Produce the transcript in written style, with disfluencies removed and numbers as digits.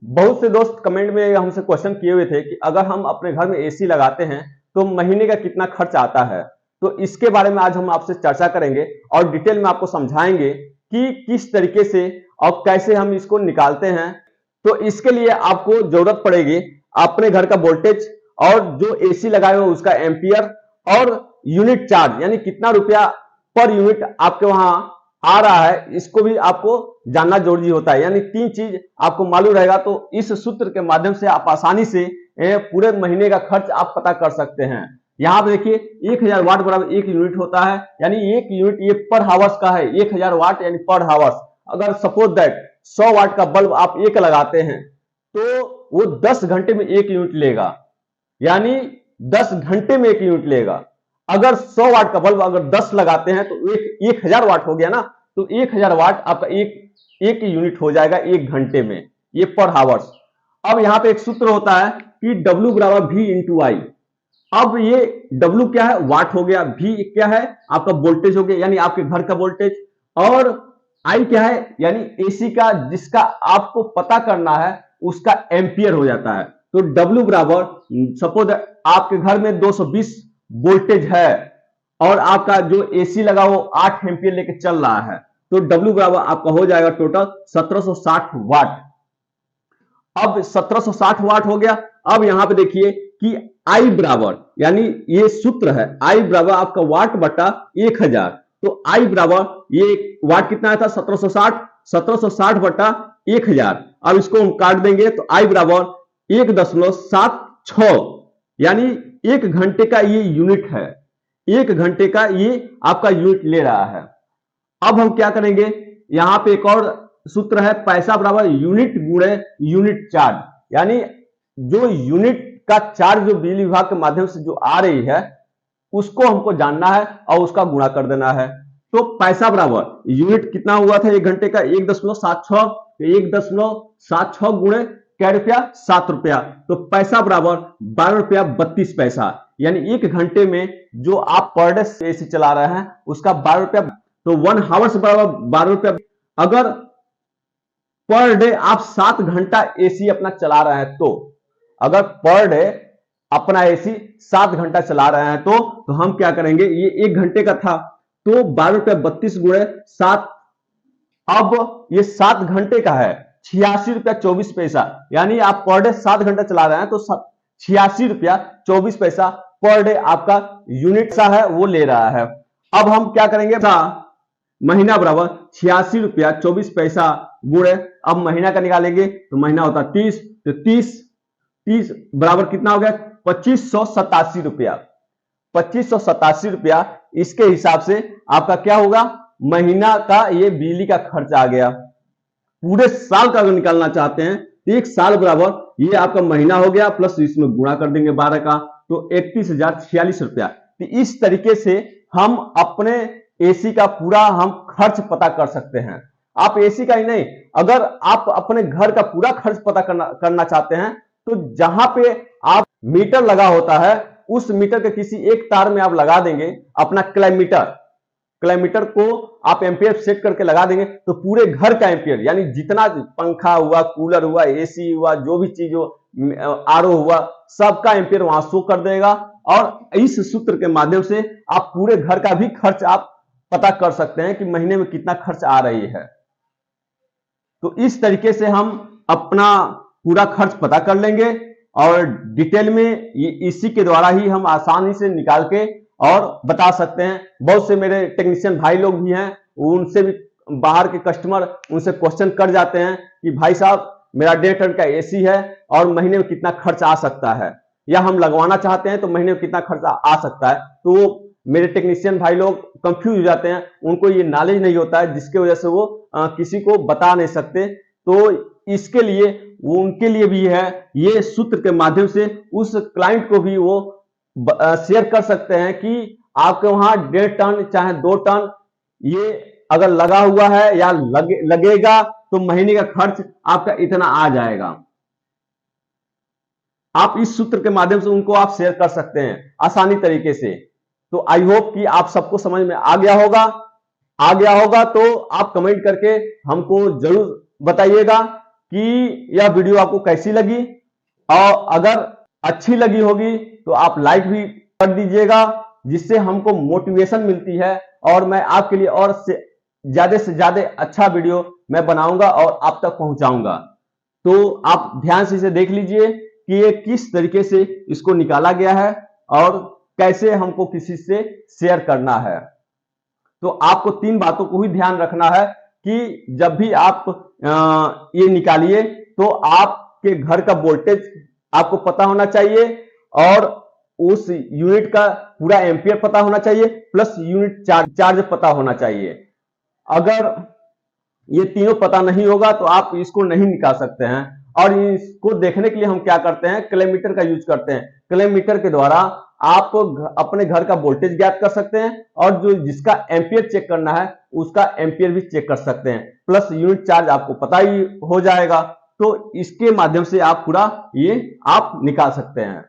बहुत से दोस्त कमेंट में हमसे क्वेश्चन किए हुए थे कि अगर हम अपने घर में एसी लगाते हैं तो महीने का कितना खर्च आता है। तो इसके बारे में आज हम आपसे चर्चा करेंगे और डिटेल में आपको समझाएंगे कि किस तरीके से और कैसे हम इसको निकालते हैं। तो इसके लिए आपको जरूरत पड़ेगी अपने घर का वोल्टेज और जो एसी लगाए हुए उसका एम्पियर और यूनिट चार्ज, यानी कितना रुपया पर यूनिट आपके वहां आ रहा है, इसको भी आपको जानना जरूरी होता है। यानी तीन चीज आपको मालूम रहेगा तो इस सूत्र के माध्यम से आप आसानी से पूरे महीने का खर्च आप पता कर सकते हैं। यहाँ पे देखिए 1000 वाट बराबर 1 यूनिट होता है, यानी 1 यूनिट ये पर हावर्स का है। 1000 वाट यानी पर हावर्स। अगर सपोज दैट 100 वाट का बल्ब आप एक लगाते हैं तो वो 10 घंटे में 1 यूनिट लेगा, यानी 10 घंटे में 1 यूनिट लेगा। अगर 100 वाट का बल्ब अगर 10 लगाते हैं तो 1000 वाट हो गया ना, तो 1000 वाट आपका एक यूनिट हो जाएगा 1 घंटे में, ये पर हावर्स। अब यहाँ पे एक सूत्र होता है कि W बराबर V इंटू आई। अब ये W क्या है, वाट हो गया, V क्या है आपका वोल्टेज हो गया, यानी आपके घर का वोल्टेज, और I क्या है यानी एसी का जिसका आपको पता करना है उसका एम्पियर हो जाता है। तो W बराबर सपोज आपके घर में 220 वोल्टेज है और आपका जो एसी लगा वो 8 एम्पियर लेके चल रहा है, तो W बराबर आपका हो जाएगा टोटल 1760 वाट। अब 1760 वाट हो गया। अब यहां पे देखिए कि आई बराबर, यानी ये सूत्र है आई बराबर आपका वाट बटा 1000। तो आई बराबर ये वाट कितना आया था 1760 बटा 1000। अब इसको हम काट देंगे तो आई बराबर 1.76, यानी 1 घंटे का ये यूनिट है। 1 घंटे का ये आपका यूनिट ले रहा है। अब हम क्या करेंगे, यहां पे एक और सूत्र है, पैसा बराबर यूनिट गुणे यूनिट चार्ज, यानी जो यूनिट का चार्ज जो बिजली विभाग के माध्यम से जो आ रही है उसको हमको जानना है और उसका गुणा कर देना है। तो पैसा बराबर यूनिट कितना हुआ था 1 घंटे का 1.76, 1.76 गुणे क्या रुपया 7 रुपया, तो पैसा बराबर 12 रुपया 32 पैसा, यानी 1 घंटे में जो आप पर डे एसी चला रहे हैं उसका 12 रुपया, तो 1 हावर्स बराबर 12 रुपया। अगर पर डे आप 7 घंटा एसी अपना चला रहे हैं, तो अगर पर डे अपना एसी 7 घंटा चला रहे हैं तो हम क्या करेंगे, ये 1 घंटे का था तो 12 रुपया 32 गुणे 7, अब ये 7 घंटे का है 86 रुपया 24 पैसा, यानी आप पर डे 7 घंटा चला रहे हैं तो 86 रुपया 24 पैसा पर डे आपका यूनिट सा है वो ले रहा है। अब हम क्या करेंगे, महीना बराबर 86 रुपया 24 पैसा गुणे, अब महीना का निकालेंगे तो महीना होता 30, तो 30 बराबर कितना हो गया 2587 रुपया। 2587 रुपया इसके हिसाब से आपका क्या होगा, महीना का ये बिजली का खर्च आ गया। पूरे साल का अगर निकालना चाहते हैं तो 1 साल बराबर ये आपका महीना हो गया प्लस इसमें गुणा कर देंगे 12 का, तो 31,046 रुपया। तो इस तरीके से हम अपने एसी का पूरा हम खर्च पता कर सकते हैं। आप एसी का ही नहीं, अगर आप अपने घर का पूरा खर्च पता करना चाहते हैं तो जहां पे आप मीटर लगा होता है उस मीटर के किसी एक तार में आप लगा देंगे अपना क्लाइमीटर को आप एम्पियर सेट करके लगा देंगे तो पूरे घर का एम्पियर, यानी जितना पंखा हुआ, कूलर हुआ, एसी हुआ, जो भी चीज हो, आरओ हुआ, सबका एम्पियर वहां शो कर देगा। और इस सूत्र के माध्यम से आप पूरे घर का भी खर्च आप पता कर सकते हैं कि महीने में कितना खर्च आ रही है। तो इस तरीके से हम अपना पूरा खर्च पता कर लेंगे और डिटेल में ये इसी के द्वारा ही हम आसानी से निकाल के और बता सकते हैं। बहुत से मेरे टेक्नीशियन भाई लोग भी हैं, उनसे भी बाहर के कस्टमर उनसे क्वेश्चन कर जाते हैं कि भाई साहब मेरा 1.5 टन का एसी है और महीने में कितना खर्च आ सकता है, या हम लगवाना चाहते हैं तो महीने में कितना खर्च आ सकता है। तो मेरे टेक्नीशियन भाई लोग कंफ्यूज हो जाते हैं, उनको ये नॉलेज नहीं होता है जिसके वजह से वो किसी को बता नहीं सकते। तो इसके लिए वो उनके लिए भी है, ये सूत्र के माध्यम से उस क्लाइंट को भी वो शेयर कर सकते हैं कि आपके वहां 1.5 टन चाहे 2 टन ये अगर लगा हुआ है या लगेगा तो महीने का खर्च आपका इतना आ जाएगा। आप इस सूत्र के माध्यम से उनको आप शेयर कर सकते हैं आसानी तरीके से। तो आई होप कि आप सबको समझ में आ गया होगा तो आप कमेंट करके हमको जरूर बताइएगा कि यह वीडियो आपको कैसी लगी, और अगर अच्छी लगी होगी तो आप लाइक भी कर दीजिएगा, जिससे हमको मोटिवेशन मिलती है और मैं आपके लिए और से ज्यादा अच्छा वीडियो मैं बनाऊंगा और आप तक पहुंचाऊंगा। तो आप ध्यान से इसे देख लीजिए कि ये किस तरीके से इसको निकाला गया है और कैसे हमको किसी से शेयर करना है। तो आपको 3 बातों को ही ध्यान रखना है कि जब भी आप ये निकालिए तो आपके घर का वोल्टेज आपको पता होना चाहिए, और उस यूनिट का पूरा एम्पियर पता होना चाहिए, प्लस यूनिट चार्ज पता होना चाहिए। अगर ये तीनों पता नहीं होगा तो आप इसको नहीं निकाल सकते हैं। और इसको देखने के लिए हम क्या करते हैं, कैलमीटर का यूज करते हैं। कैलमीटर के द्वारा आप अपने घर का वोल्टेज ज्ञात कर सकते हैं, और जो जिसका एम्पियर चेक करना है उसका एम्पियर भी चेक कर सकते हैं, प्लस यूनिट चार्ज आपको पता ही हो जाएगा। तो इसके माध्यम से आप पूरा ये आप निकाल सकते हैं।